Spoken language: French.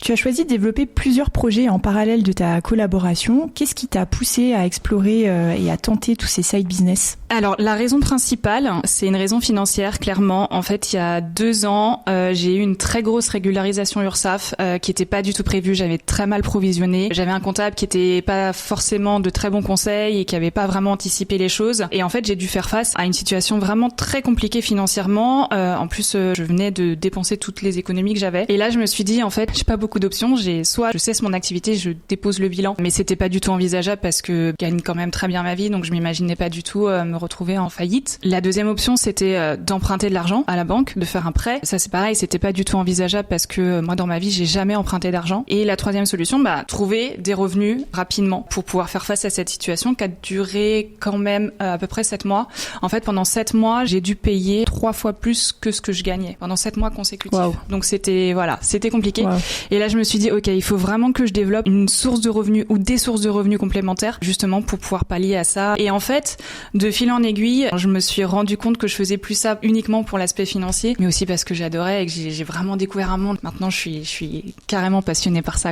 Tu as choisi de développer plusieurs projets en parallèle de ta collaboration. Qu'est-ce qui t'a poussé à explorer et à tenter tous ces side business ? Alors, la raison principale, c'est une raison financière, clairement. En fait, il y a 2 ans, j'ai eu une très grosse régularisation URSSAF qui était pas du tout prévue. J'avais très mal provisionné. J'avais un comptable qui était pas forcément de très bons conseils et qui avait pas vraiment anticipé les choses. Et en fait, j'ai dû faire face à une situation vraiment très compliquée financièrement. En plus, je venais de dépenser toutes les économies que j'avais. Et là, je me suis dit, en fait, j'ai pas beaucoup d'options. Soit je cesse mon activité, je dépose le bilan. Mais c'était pas du tout envisageable parce que je gagne quand même très bien ma vie. Donc, je m'imaginais pas du tout me retrouver en faillite. La deuxième option, c'était d'emprunter de l'argent à la banque, de faire un prêt. Ça, c'est pareil, c'était pas du tout envisageable parce que moi, dans ma vie, j'ai jamais emprunté d'argent. Et la troisième solution, trouver des revenus rapidement pour pouvoir faire face à cette situation qui a duré quand même à peu près 7 mois. En fait, pendant 7 mois, j'ai dû payer 3 fois plus que ce que je gagnais pendant 7 mois consécutifs. Wow. Donc c'était compliqué. Wow. Et là, je me suis dit, ok, il faut vraiment que je développe une source de revenus ou des sources de revenus complémentaires, justement pour pouvoir pallier à ça. Et en fait, de fil en aiguille, je me suis rendu compte que je faisais plus ça uniquement pour l'aspect financier, mais aussi parce que j'adorais et que j'ai vraiment découvert un monde. Maintenant, je suis carrément passionnée par ça.